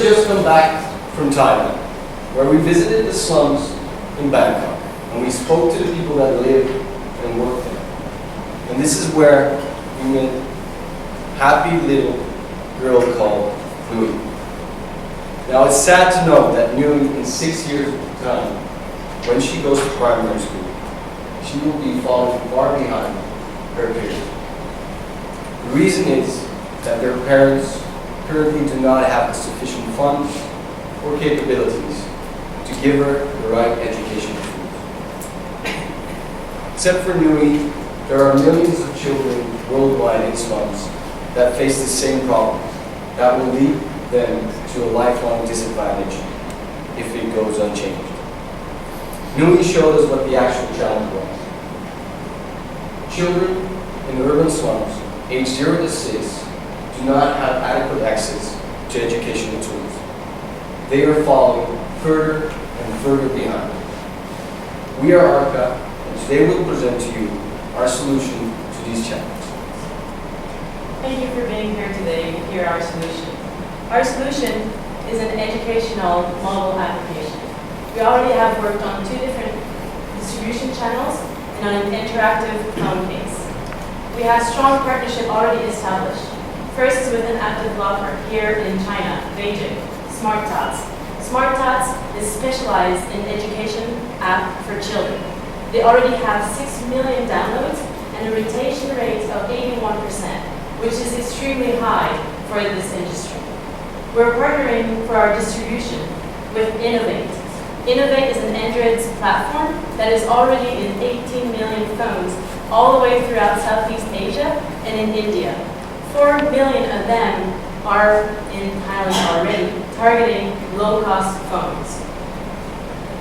just come back from Thailand, where we visited the slums in Bangkok, and we spoke to the people that live and work there. And this is where we met a happy little girl called Nui. Now it's sad to know that Nui, in 6 years' time, when she goes to primary school, she will be falling far behind her peers. The reason is that their parents currently do not have the sufficient funds or capabilities to give her the right education tools. Except for Nui, there are millions of children worldwide in slums that face the same problem that will lead them to a lifelong disadvantage if it goes unchanged. Nui showed us what the actual challenge was. Children in urban slums, aged 0 to 6, do not have adequate access to educational tools. They are falling further and further behind. We are Arkha, and today we'll present to you our solution to these challenges. Thank you for being here today to hear our solution. Our solution is an educational mobile application. We already have worked on 2 different distribution channels and on an interactive phone case. We have strong partnership already established. First is with an app developer here in China, Beijing, SmartTots. SmartTots is specialized in education app for children. They already have 6 million downloads and a retention rate of 81%, which is extremely high for this industry. We're partnering for our distribution with Innovate. Innovate is an Android platform that is already in 18 million phones all the way throughout Southeast Asia and in India. 4 million of them are in Thailand already, targeting low-cost phones.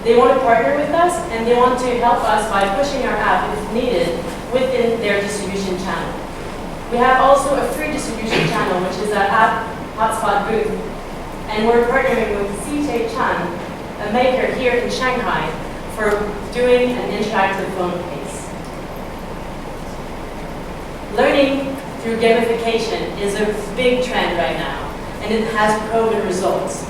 They want to partner with us, and they want to help us by pushing our app, if needed, within their distribution channel. We have also a free distribution channel, which is our app hotspot booth, and we're partnering with CJ Chan, a maker here in Shanghai, for doing an interactive phone case. Learning through gamification is a big trend right now, and it has proven results.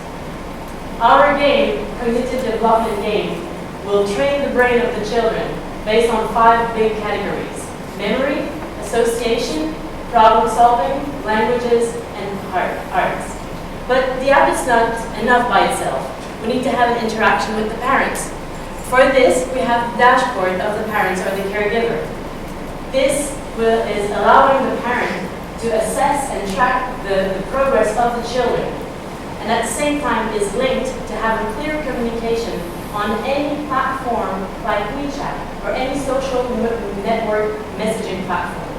Our game, cognitive development game, will train the brain of the children based on 5 big categories: memory, association, problem solving, languages, and arts. But the app is not enough by itself. We need to have an interaction with the parents. For this, we have the dashboard of the parents or the caregiver. This is allowing the parent to assess and track the progress of the children, and at the same time is linked to have a clear communication on any platform like WeChat or any social network messaging platform.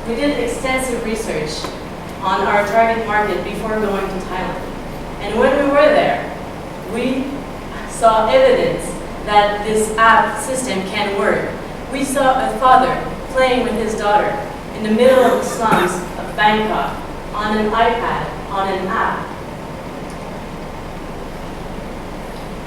We did extensive research on our target market before going to Thailand, and when we were there, we saw evidence that this app system can work. We saw a father playing with his daughter in the middle of the slums of Bangkok on an iPad, on an app.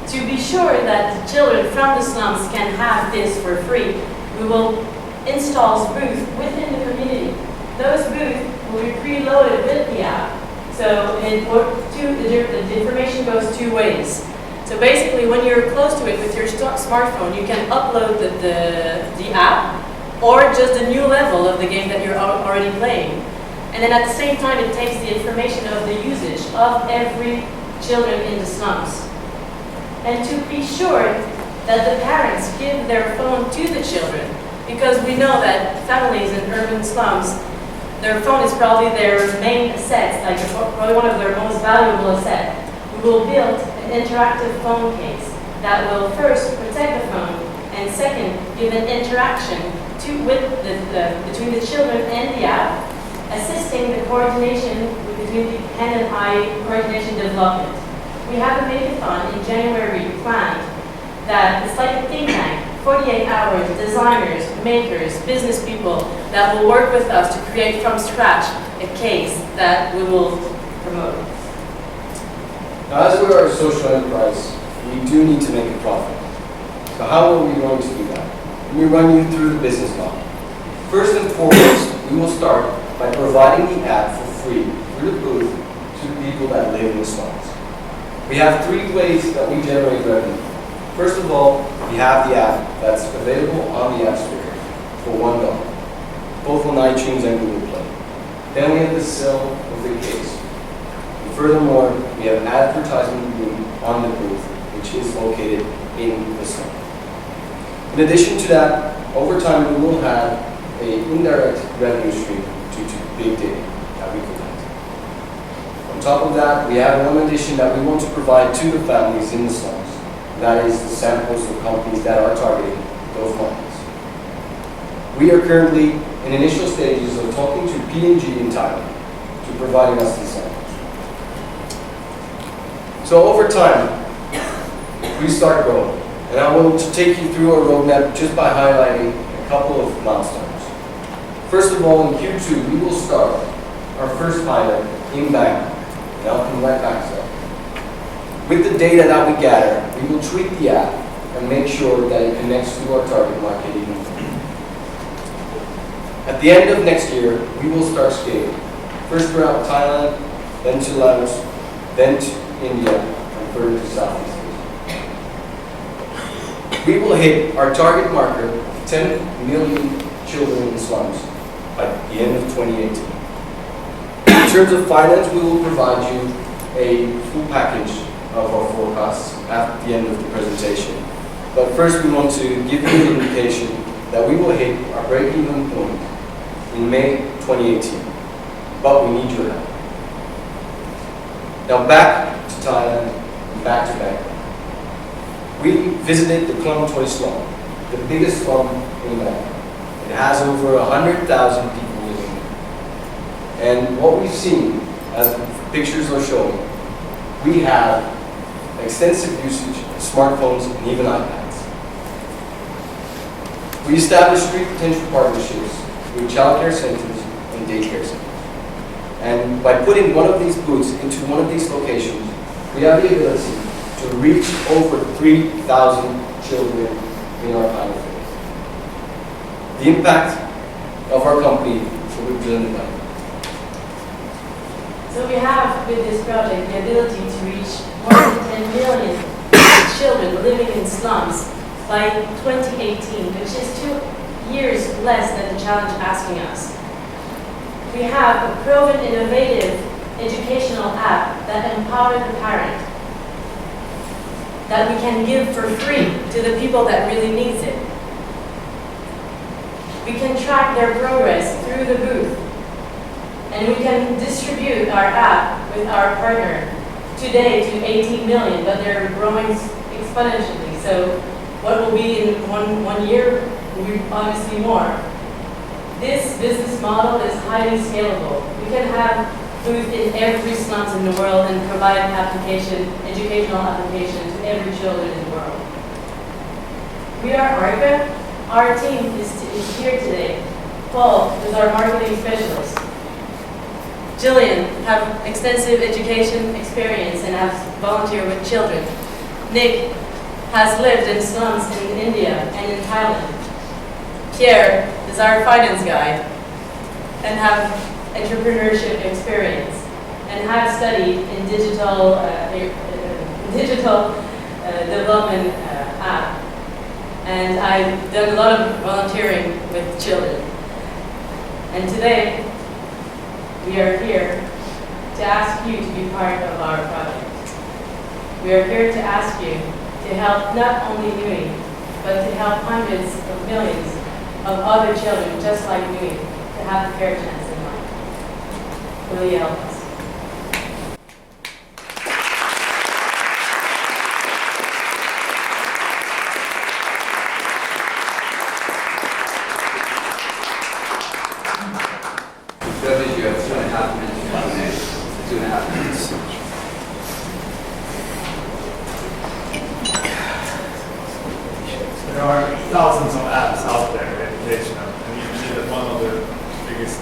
To be sure that the children from the slums can have this for free, we will install booths within the community. Those booths will be preloaded with the app. So the information goes 2 ways. So basically, when you're close to it with your smartphone, you can upload the app or just a new level of the game that you're already playing. And then at the same time, it takes the information of the usage of every children in the slums. And to be sure that the parents give their phone to the children, because we know that families in urban slums, their phone is probably their main asset, like probably one of their most valuable assets. We will build an interactive phone case that will first protect the phone, and second, give an interaction between the children and the app, assisting the coordination between the hand and eye coordination development. We have a makeathon in January planned that it's like a think tank, 48 hours, designers, makers, business people that will work with us to create from scratch a case that we will promote. Now, as we are a social enterprise, we do need to make a profit. So how are we going to do that? Let me run you through the business model. First and foremost, we will start by providing the app for free through the booth to the people that live in the slums. We have three ways that we generate revenue. First of all, we have the app that's available on the App Store for $1, both on iTunes and Google Play. Then we have the sale of the case. And furthermore, we have advertisement room on the booth, which is located in the slum. In addition to that, over time we will have an indirect revenue stream due to big data that we collect. On top of that, we have one addition that we want to provide to the families in the slums. That is the samples of companies that are targeting those markets. We are currently in initial stages of talking to P&G in Thailand to providing us these samples. So over time, we start growing. And I will take you through our roadmap just by highlighting a couple of milestones. First of all, in Q2, we will start our first pilot in Bangkok. And I'll come right back to that. With the data that we gather, we will tweak the app and make sure that it connects to our target market even more. At the end of next year, we will start scaling. First throughout Thailand, then to Laos, then to India, and further to Southeast Asia. We will hit our target marker of 10 million children in slums by the end of 2018. In terms of finance, we will provide you a full package of our forecasts at the end of the presentation. But first we want to give you an indication that we will hit our break-even point in May 2018. But we need your help. Now back to Thailand and back to Bangkok. We visited the Klong Toi slum, the biggest slum in Bangkok. It has over 100,000 people living there. And what we've seen, as the pictures are showing, we have extensive usage of smartphones and even iPads. We established 3 potential partnerships with childcare centers and daycare centers. And by putting one of these booths into one of these locations, we have the ability to reach over 3,000 children in our pilot phase. The impact of our company will be presented now. So we have, with this project, the ability to reach more than 10 million children living in slums by 2018, which is 2 years less than the challenge asking us. We have a proven innovative educational app that empowers the parent, that we can give for free to the people that really needs it. We can track their progress through the booth, and we can distribute our app with our partner today to 18 million, but they're growing exponentially. So what will be in one year will be obviously more. This business model is highly scalable. We can have booth in every slums in the world and provide educational application to every children in the world. We are Arkha. Our team is here today. Paul is our marketing specialist. Jillian have extensive education experience and has volunteered with children. Nick has lived in slums in India and in Thailand. Pierre is our finance guy and have entrepreneurship experience and have studied in digital development app. And I've done a lot of volunteering with children. And today, we are here to ask you to be part of our project. We are here to ask you to help not only Nui, but to help hundreds of millions of other children just like Nui to have a fair chance in life. Will you help us? Judges, you have 2.5 minutes. 2.5 minutes. There are thousands of apps out there educational, and you see that one of the biggest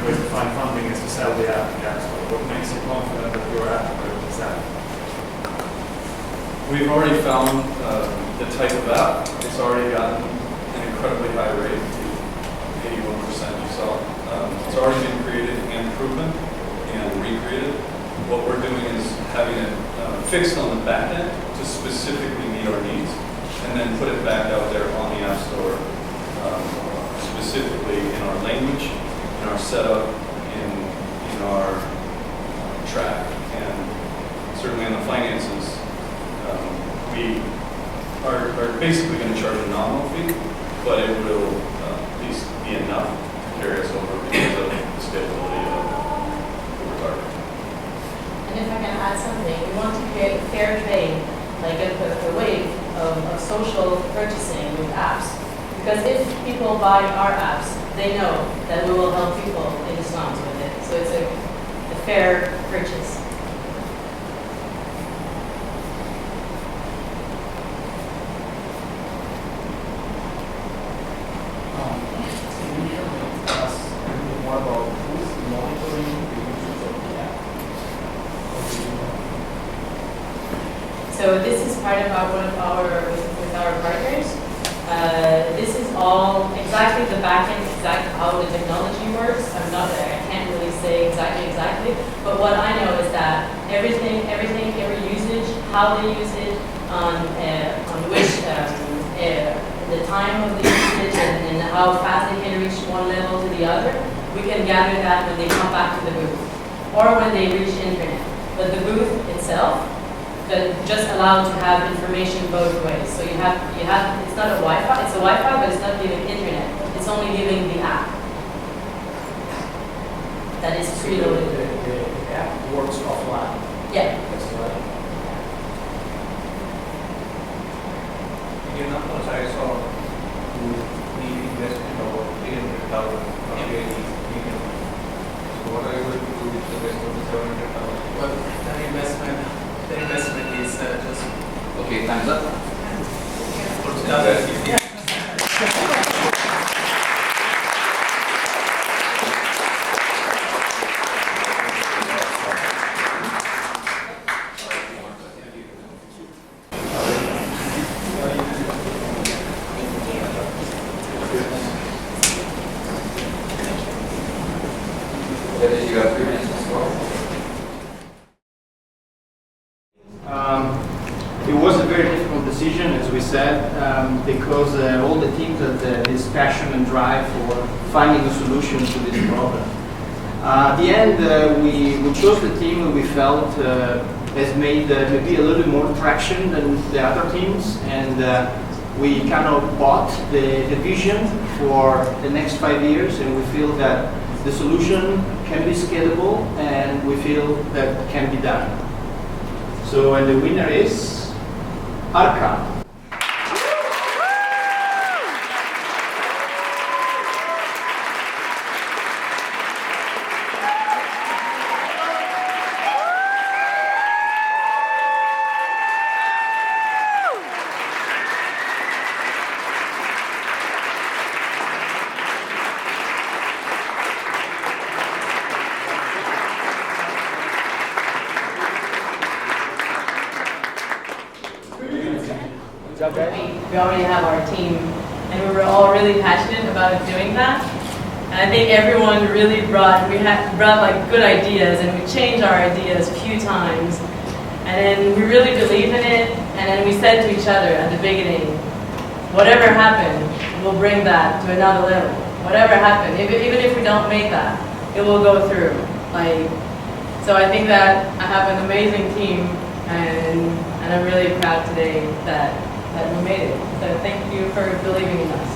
ways to find funding is to sell the app in the App Store. What makes you confident that your app will be sold? We've already found the type of app. It's already gotten an incredibly high rate, 81% you saw. It's already been created and proven and recreated. having it fixed on the back end to specifically meet our needs, and then put it back out there on the App Store, specifically in our language, in our setup, in our track, and certainly in the finances. We are basically going to charge a nominal fee, but it will at least be enough to carry us over because of the scalability of the regard. And if I can add something, we want to create fair trade, like a wave of social purchasing with apps. Because if people buy our apps, they know that we will help people in the slums with it. So it's a fair purchase. More about who's monitoring the usage of the app? So this is part of with our partners. This is all exactly the backend, exactly how the technology works. I can't really say exactly. But what I know is that every usage, how they use it, on which the time of the usage and how fast they can reach one level to the other. We can gather that when they come back to the booth or when they reach internet. But the booth itself just allowed to have information both ways. So you have it's not a Wi-Fi, it's a Wi-Fi, but it's not giving internet. It's only giving the app that is preloaded. The app works offline. Yeah. That's right. Your numbers I saw the investment of 300,000 from 80 million. So what are you going to do with the rest of the 700,000? Well, the investment is just Okay, time's up. for 2015. Dennis, you got 3 minutes to score. It was a very difficult decision, as we said, because all the teams had this passion and drive for finding a solution to this problem. At the end, we chose the team that we felt has made maybe a little bit more traction than the other teams, and we kind of bought the vision for the next 5 years, and we feel that the solution can be scalable, and we feel that can be done. So, and the winner is Arkha. We already have our team, and we were all really passionate about doing that. And I think everyone really brought like good ideas, and we changed our ideas a few times. And then we really believe in it, and then we said to each other at the beginning, whatever happened, we'll bring that to another level. Whatever happened, even if we don't make that, it will go through. So I think that I have an amazing team, and I'm really proud today that we made it. So thank you for believing in us.